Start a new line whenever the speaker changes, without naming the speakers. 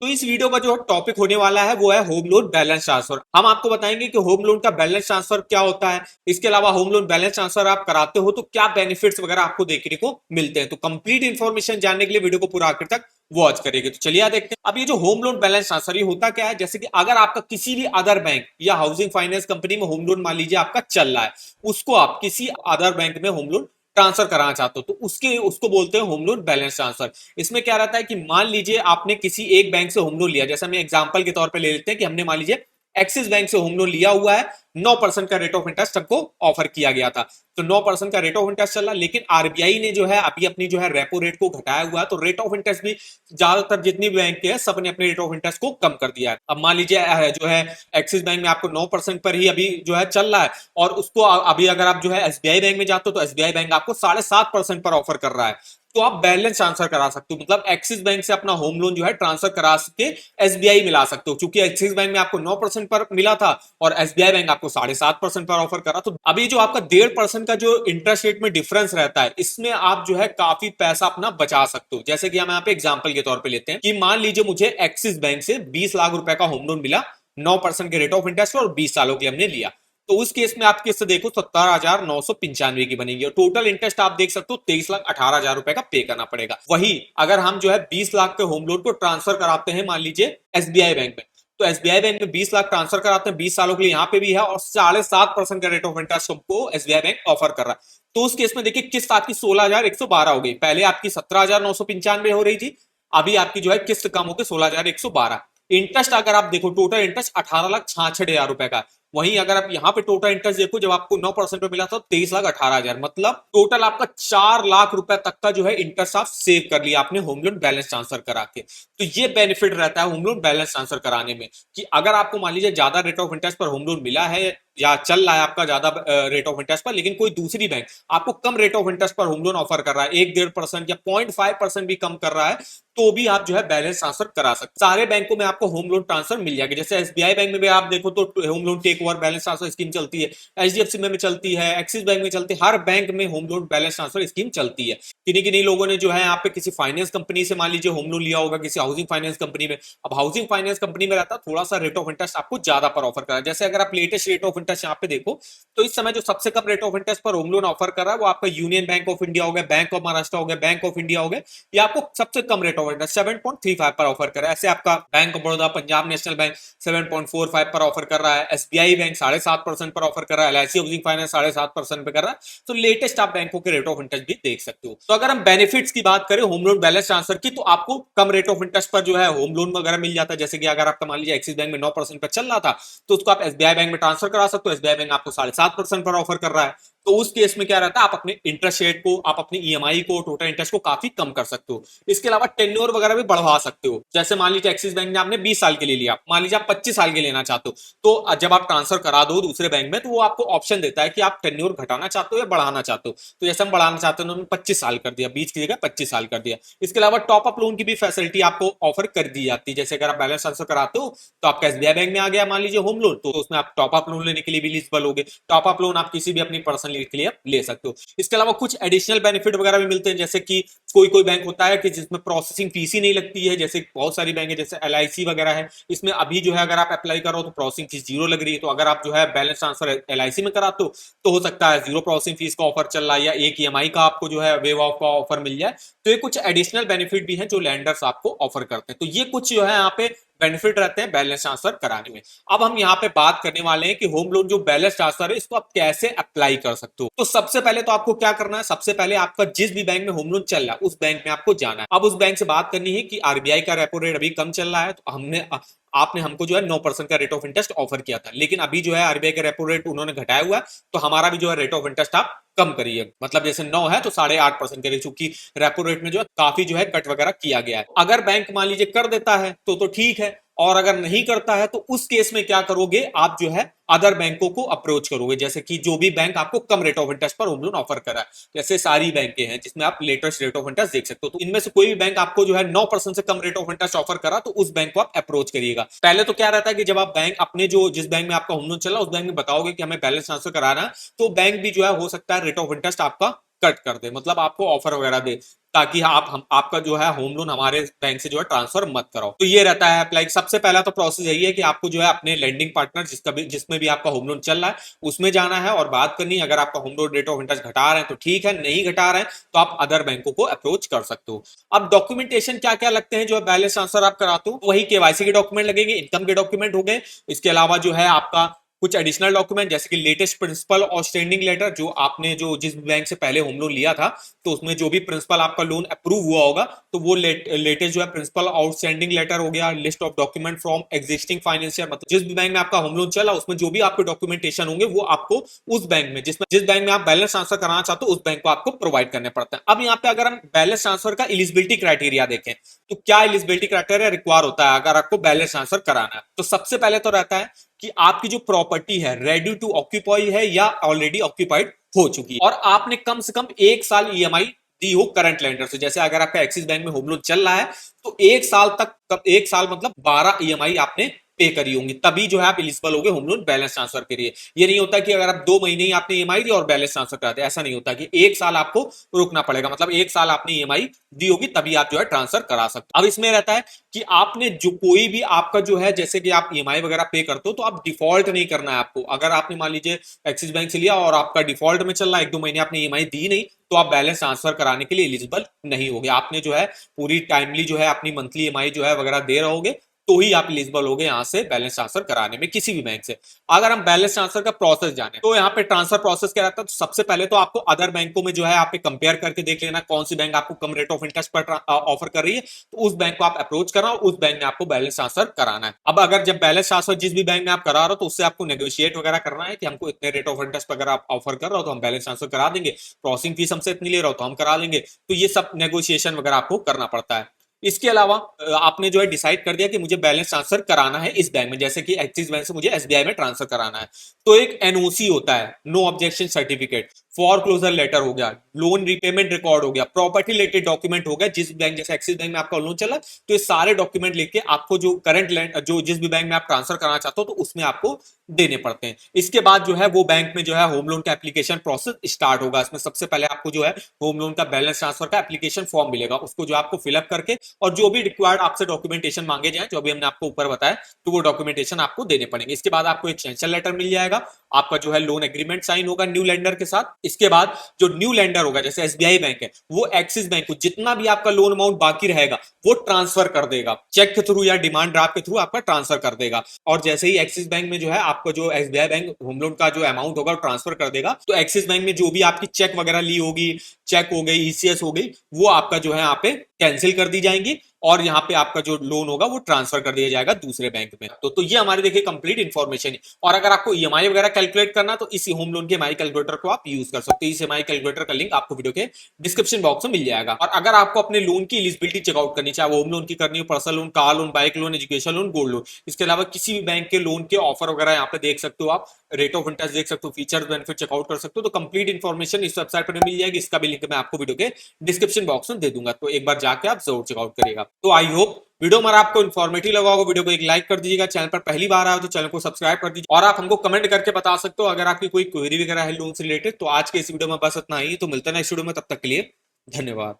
तो इस वीडियो का जो टॉपिक होने वाला है वो है होम लोन बैलेंस ट्रांसफर। हम आपको बताएंगे कि होम लोन का बैलेंस ट्रांसफर क्या होता है, इसके अलावा होम लोन बैलेंस ट्रांसफर आप कराते हो तो क्या बेनिफिट्स वगैरह आपको देखने को मिलते हैं। तो कंप्लीट इन्फॉर्मेशन जानने के लिए वीडियो को पूरा आखिर तक वॉच करेंगे। तो चलिए देखते हैं अब ये जो होम लोन बैलेंस ट्रांसफर ये होता क्या है। जैसे कि अगर आपका किसी भी अदर बैंक या हाउसिंग फाइनेंस कंपनी में होम लोन मान लीजिए आपका चल रहा है, उसको आप किसी अदर बैंक में होम लोन ट्रांसफर कराना चाहते हो तो उसको बोलते हैं होम लोन बैलेंस ट्रांसफर। इसमें क्या रहता है कि मान लीजिए आपने किसी एक बैंक से होम लोन लिया, जैसे हम एग्जांपल के तौर पे ले लेते हैं कि हमने मान लीजिए एक्सिस बैंक से होम लोन लिया हुआ है, 9% का रेट ऑफ इंटरेस्ट हमको ऑफर किया गया था। तो 9% का रेट ऑफ इंटरेस्ट चला, लेकिन आरबीआई ने जो है अभी अपनी जो है रेपो रेट को घटाया हुआ है, तो रेट ऑफ इंटरेस्ट भी ज्यादातर जितनी भी बैंक है सब ने अपने रेट ऑफ इंटरेस्ट को कम कर दिया है। अब मान लीजिए जो है एक्सिस बैंक में आपको 9% पर ही अभी जो है चल रहा है, और उसको अभी अगर आप जो है एसबीआई बैंक में जाते हो तो एसबीआई बैंक आपको 7.5% पर ऑफर कर रहा है। तो आप बैलेंस ट्रांसफर करा सकते हो, मतलब एक्सिस बैंक से अपना होम लोन जो है ट्रांसफर करा के एसबीआई मिला सकते हो, क्योंकि एक्सिस बैंक में आपको 9% पर मिला था और एसबीआई बैंक आपको 7.5% पर ऑफर करा। तो अभी जो आपका 1.5% का जो इंटरेस्ट रेट में डिफरेंस रहता है, इसमें आप जो है काफी पैसा अपना बचा सकते हो। जैसे कि हम यहाँ पे एग्जाम्पल के तौर पर लेते हैं कि मान लीजिए मुझे एक्सिस बैंक से 20 लाख रुपए का होम लोन मिला, 9% के रेट ऑफ इंटरेस्ट और 20 सालों के हमने लिया। तो उस केस में आप किस्त देखो 17,995 की बनेगी और टोटल इंटरेस्ट आप देख सकते हो 23,18,000 रुपए का पे करना पड़ेगा। वही अगर हम जो है 20 लाख के होम लोन को ट्रांसफर कराते हैं मान लीजिए एसबीआई बैंक में, तो एसबीआई बैंक में 20 लाख ट्रांसफर कराते हैं 20 सालों के लिए, यहाँ पे भी है और 7.5% का रेट ऑफ इंटरेस्ट हमको एसबीआई बैंक ऑफर कर रहा है। तो उस केस में देखिए किस्त आपकी 16,112 हो गई, पहले आपकी 17,995 हो रही थी, अभी आपकी जो है किस्त कम होकर 16,112। इंटरेस्ट अगर आप देखो टोटल इंटरेस्ट 18,66,000 रुपए का। वहीं अगर आप यहाँ पे टोटल इंटरेस्ट देखो, जब आपको 9% पे मिला था 23,18,000, मतलब टोटल आपका 4 लाख रुपए तक का जो है इंटरेस्ट आप सेव कर लिया आपने होम लोन बैलेंस ट्रांसफर करा के। तो ये बेनिफिट रहता है होम लोन बैलेंस ट्रांसफर कराने में कि अगर आपको मान लीजिए ज्यादा रेट ऑफ इंटरेस्ट पर होम लोन मिला है या चल रहा है आपका ज्यादा रेट ऑफ इंटरेस्ट पर, लेकिन कोई दूसरी बैंक आपको कम रेट ऑफ इंटरेस्ट पर होम लोन ऑफर कर रहा है, 1-1.5% या 0.5% भी कम कर रहा है, तो भी आप जो है बैलेंस ट्रांसफर करा सकते। सारे बैंकों में आपको होम लोन ट्रांसफर मिल जाएगा। जैसे एसबीआई बैंक में भी आप देखो तो home loan take over balance transfer scheme चलती है, एचडीएफसी में चलती है, एक्सिस बैंक में चलती है, हर बैंक में home loan balance transfer scheme चलती है। किन्हीं किन्हीं लोगों ने जो है यहाँ पे किसी फाइनेंस कंपनी से मान लीजिए होम लोन लिया होगा, किसी हाउसिंग फाइनेंस कंपनी में। अब हाउसिंग फाइनेंस कंपनी में रहता थोड़ा सा रेट ऑफ इंटरेस्ट आपको ज्यादा पर ऑफर करा। जैसे अगर आप लेटेस्ट रेट ऑफ इंटरेस्ट यहाँ पे देखो तो इस समय जो सबसे कम रेट ऑफ इंटरेस्ट पर होम लोन ऑफर कर रहा है वो आपका यूनियन बैंक ऑफ इंडिया हो गया, बैंक ऑफ महाराष्ट्र हो गया, बैंक ऑफ इंडिया हो गया, ये आपको सबसे कम रेट ऑफ इंटरेस्ट 7.35 पर ऑफर कर रहा है। ऐसे आपका bank of Baroda, Punjab national bank 7.45 पर ऑफर कर रहा है, एसबीआई बैंक 7.5% पर ऑफर कर रहा है, एलआईसी हाउसिंग फाइनेंस 7.5% पे कर रहा है। तो लेटेस्ट आप बैंकों के रेट ऑफ इंटरेस्ट भी देख सकते हो। तो अगर हम बेनिफिट्स की बात करें होम लोन बैलेंस ट्रांसफर की, तो आपको कम रेट ऑफ इंटरेस्ट पर जो है होम लोन वगैरह मिल जाता है। जैसे कि अगर आपका मान लीजिए एक्सिस बैंक में 9% पर चल रहा था तो उसको आप एसबीआई बैंक में ट्रांसफर करा सकते हो, एसबीआई बैंक आपको 7.5% पर ऑफर कर रहा है। तो उस केस में क्या रहता है, आप अपने इंटरेस्ट रेट को, आप अपनी ईएमआई को, टोटल इंटरेस्ट को काफी कम कर सकते हो। इसके अलावा टेन्योर वगैरह भी बढ़वा सकते हो। जैसे मान लीजिए एक्सिस बैंक ने आपने 20 साल के लिए लिया, मान लीजिए आप 25 साल के लेना चाहते हो, तो जब आप ट्रांसफर करा दो दूसरे बैंक में तो वो आपको ऑप्शन देता है कि आप टेन्योर घटाना चाहते हो या बढ़ाना चाहते हो। तो जैसे हम बढ़ाना चाहते हैं उन्होंने 25 साल कर दिया, 20 की जगह 25 साल कर दिया। इसके अलावा टॉप अप लोन की भी फैसिलिटी आपको ऑफर कर दी जाती है। जैसे अगर आप बैलेंस ट्रांसफर कराते हो तो आपका एसबीआई बैंक में आ गया मान लीजिए होम लोन, तो उसमें आप टॉप अप लोन लेने के लिए भी एलिजिबल होगे। टॉप अप लोन आप किसी भी अपनी पर्सनल नीड के लिए ले सकते हो। इसके अलावा कुछ एडिशनल बेनिफिट वगैरह भी मिलते हैं, जैसे कि कोई कोई बैंक होता है कि जिसमें प्रोसेसिंग फीस ही नहीं लगती है। जैसे बहुत सारी बैंक है जैसे एलआईसी वगैरह है, इसमें अभी जो है अगर आप अप्लाई करो तो प्रोसेसिंग फीस जीरो लग रही है। तो अगर आप जो है बैलेंस ट्रांसफर एलआईसी में कराते हो तो हो सकता है जीरो प्रोसेसिंग फीस का ऑफर चल रहा है या एक ईएमआई का आपको जो है वेव ऑफ का ऑफर मिल जाए। तो ये कुछ एडिशनल बेनिफिट भी हैं जो लैंडर्स आपको ऑफर करते हैं। तो ये कुछ जो है यहाँ पे बेनिफिट रहते हैं बैलेंस ट्रांसफर कराने में। अब हम यहाँ पे बात करने वाले हैं कि होम लोन जो बैलेंस ट्रांसफर है इसको आप कैसे अप्लाई कर सकते हो। तो सबसे पहले तो आपको क्या करना है, सबसे पहले आपका जिस भी बैंक में होम लोन चल रहा है उस बैंक में आपको जाना है। अब उस बैंक से बात करनी है कि आरबीआई का रेपो रेट अभी कम चल रहा है, तो आपने हमको जो है 9% का रेट ऑफ इंटरेस्ट ऑफर किया था, लेकिन अभी जो है आरबीआई का रेपो रेट उन्होंने घटाया हुआ है, तो हमारा भी जो है रेट ऑफ इंटरेस्ट आप कम करिए। मतलब जैसे 9 है तो 8.5% करिए, क्योंकि रेपो रेट में जो है काफी जो है कट वगैरह किया गया है। अगर बैंक मान लीजिए कर देता है तो ठीक है, और अगर नहीं करता है तो उस केस में क्या करोगे, आप जो है अदर बैंकों को अप्रोच करोगे। जैसे कि जो भी बैंक आपको कम रेट ऑफ इंटरेस्ट पर होम लोन ऑफर करा है, जैसे सारी बैंकें हैं जिसमें आप लेटेस्ट रेट ऑफ इंटरेस्ट देख सकते हो, तो इनमें से कोई भी बैंक आपको जो है 9% से कम रेट ऑफ इंटरेस्ट ऑफर करा तो उस बैंक को आप अप्रोच करिएगा। पहले तो क्या रहता है कि जब आप बैंक अपने जो जिस बैंक में आपका होम लोन चला उस बैंक में बताओगे कि हमें बैलेंस ट्रांसफर कराना है, तो बैंक भी जो है हो सकता है रेट ऑफ इंटरेस्ट आपका कट कर दे, मतलब आपको ऑफर वगैरह दे। ताकि हम आपका जो है होम लोन हमारे बैंक से जो है ट्रांसफर मत कराओ। तो ये रहता है लाइक सबसे पहला तो प्रोसेस यही है कि आपको जो है अपने लेंडिंग पार्टनर जिसमें भी आपका होम लोन चल रहा है उसमें जाना है और बात करनी है। अगर आपका home loan rate of interest घटा रहे हैं तो ठीक है, नहीं घटा रहे हैं तो आप अदर बैंकों को अप्रोच कर सकते हो। अब डॉक्यूमेंटेशन क्या क्या लगते हैं जो है बैलेंस ट्रांसफर आप कराते हो, वही केवाईसी के डॉक्यूमेंट लगेंगे, इनकम के डॉक्यूमेंट हो गए। इसके अलावा जो है आपका कुछ एडिशनल डॉक्यूमेंट जैसे कि लेटेस्ट प्रिंसिपल आउटस्टैंडिंग लेटर, जो आपने जो जिस बैंक से पहले होम लोन लिया था तो उसमें जो भी प्रिंसिपल आपका लोन अप्रूव हुआ होगा तो वो लेटेस्ट जो है प्रिंसिपल आउटस्टैंडिंग लेटर हो गया। List of document from existing financier, मतलब जिस भी बैंक में आपका होम लोन चला उसमें जो भी आपके डॉक्यूमेंटेशन होंगे वो आपको उस बैंक में जिस बैंक में आप बैलेंस ट्रांसफर कराना चाहते हो उस बैंक को आपको प्रोवाइड करने पड़ता है। अब यहाँ पे अगर हम बैलेंस ट्रांसफर का एलिजिबिलिटी क्राइटेरिया देखें तो क्या एलिजिबिलिटी क्राइटेरिया रिक्वायर होता है अगर आपको बैलेंस ट्रांसफर कराना है, तो सबसे पहले तो रहता है कि आपकी जो प्रॉपर्टी है रेडी टू ऑक्यूपाई है या ऑलरेडी ऑक्यूपाइड हो चुकी है और आपने कम से कम 1 साल ईएमआई दी हो करंट लेंडर से। जैसे अगर आपका एक्सिस बैंक में होम लोन चल रहा है तो 1 साल तक, 1 साल मतलब 12 ईएमआई आपने पे करी होंगी, तभी जो है आप एलिजिबल होंगे होम लोन बैलेंस ट्रांसफर के लिए। ये नहीं होता कि अगर आप 2 महीने ही आपने ईएमआई दी और बैलेंस ट्रांसफर कराते, ऐसा नहीं होता कि 1 साल आपको रुकना पड़ेगा, मतलब 1 साल आपने ईएमआई दी होगी तभी आप जो है ट्रांसफर करा सकते। अब इसमें रहता है कि आपने जो कोई भी आपका जो है जैसे कि आप ईएमआई वगैरह पे करते हो तो आप डिफॉल्ट नहीं करना है आपको। अगर आपने मान लीजिए एक्सिस बैंक से लिया और आपका डिफॉल्ट में चल रहा है, 1-2 महीने आपने ईएमआई दी नहीं, तो आप बैलेंस ट्रांसफर कराने के लिए एलिजिबल नहीं होगे। आपने जो है पूरी टाइमली जो है अपनी मंथली ईएमआई जो है वगैरह दे रहोगे तो ही आप एलिजिबल होगे यहाँ से बैलेंस ट्रांसफर कराने में किसी भी बैंक से। अगर हम बैलेंस ट्रांसफर का प्रोसेस जाने तो यहाँ पे ट्रांसफर प्रोसेस क्या रहता है, तो सबसे पहले तो आपको अदर बैंकों में जो है आप कंपेयर करके देख लेना कौन सी बैंक आपको कम रेट ऑफ इंटरेस्ट पर ऑफर कर रही है, तो उस बैंक को आप अप्रोच करना और उस बैंक में आपको बैलेंस ट्रांसफर कराना है। अब अगर जब बैलेंस ट्रांसफर जिस भी बैंक में आप करा रहे हो तो उससे आपको नेगोशिएट वगैरह करना है कि हमको इतने रेट ऑफ इंटरेस्ट अगर आप ऑफर कर रहे हो तो हम बैलेंस ट्रांसफर करा देंगे, प्रोसेसिंग फीस हमसे इतनी ले रहे हो तो हम करा लेंगे। तो ये सब नेगोशिएशन वगैरह आपको करना पड़ता है। इसके अलावा आपने जो है डिसाइड कर दिया कि मुझे बैलेंस ट्रांसफर कराना है इस बैंक में, जैसे कि एक्सिस बैंक से मुझे एसबीआई में ट्रांसफर कराना है, तो एक एनओसी होता है, no objection certificate, for closure letter हो गया, लोन रिपेमेंट रिकॉर्ड हो गया, प्रॉपर्टी रिलेटेड डॉक्यूमेंट हो गया। जिस बैंक जैसे एक्सिस बैंक में आपका लोन चला तो ये सारे डॉक्यूमेंट लेके आपको जो करंट लैंड जो जिस भी बैंक में आप ट्रांसफर कराना चाहते हो तो उसमें आपको देने पड़ते हैं। इसके बाद जो है वो बैंक में जो है होम लोन का एप्लीकेशन प्रोसेस स्टार्ट होगा। इसमें सबसे पहले आपको जो है होम लोन का बैलेंस ट्रांसफर का एप्लीकेशन फॉर्म मिलेगा, उसको जो आपको फिलअप करके और जो भी रिक्वायर्ड आपसे डॉक्यूमेंटेशन मांगे जाए जो अभी हमने आपको ऊपर बताया तो वो डॉक्यूमेंटेशन आपको देने पड़ेंगे। इसके बाद आपको एक सैंक्शन लेटर मिल जाएगा, आपका जो है लोन एग्रीमेंट साइन होगा न्यू लेंडर के साथ। इसके बाद जो न्यू लेंडर होगा जैसे एसबीआई बैंक है वो एक्सिस बैंक को जितना भी आपका लोन अमाउंट बाकी रहेगा वो ट्रांसफर कर देगा, चेक के थ्रू या डिमांड ड्राफ्ट के थ्रू आपका ट्रांसफर कर देगा। और जैसे ही एक्सिस बैंक में जो है आपका जो एसबीआई बैंक होम लोन का जो अमाउंट होगा ट्रांसफर कर देगा तो एक्सिस बैंक में जो भी आपकी चेक वगैरह ली होगी, चेक हो गई, ईसीएस हो गई, वो आपका जो है यहाँ पे कैंसिल कर दी जाएंगी और यहाँ पे आपका जो लोन होगा वो ट्रांसफर कर दिया जाएगा दूसरे बैंक में। तो ये हमारे देखिए कंप्लीट इन्फॉर्मेशन है। और अगर आपको ईएमआई वगैरह कैलकुलेट करना तो इस होम लोन के ईएमआई कैलकुलेटर को आप यूज कर सकते हो। इस ईएमआई कैलकुलेटर का लिंक आपको वीडियो के डिस्क्रिप्शन बॉक्स में मिल जाएगा। और अगर आपको अपने लोन की एलिजिबिलिटी चेकआउट करनी, चाहे होम लोन की करनी हो, personal loan, car loan, bike loan, education loan, gold loan, इसके अलावा किसी भी बैंक के लोन के ऑफर वगैरह यहाँ पे देख सकते हो, आप रेट ऑफ इंटरेस्ट देख सकते हो, फीचर्स बेनिफिट चेकआउट कर सकते हो। तो कंप्लीट इन्फॉर्मेशन इस वेबसाइट पर मिल जाएगी, इसका भी लिंक मैं आपको वीडियो के डिस्क्रिप्शन बॉक्स में दे दूंगा, तो एक बार जाके आप जरूर चेकआउट करिएगा। तो आई होप वीडियो हमारा आपको इन्फॉर्मेटिव लगा होगा। वीडियो को एक लाइक कर दीजिएगा, चैनल पर पहली बार आया हो तो चैनल को सब्सक्राइब कर दीजिए और आप हमको कमेंट करके बता सकते हो अगर आपकी कोई क्वेरी वगैरह है लोन से रिलेटेड। तो आज के इस वीडियो में बस इतना ही, तो मिलते हैं नेक्स्ट वीडियो में, तब तक के लिए धन्यवाद।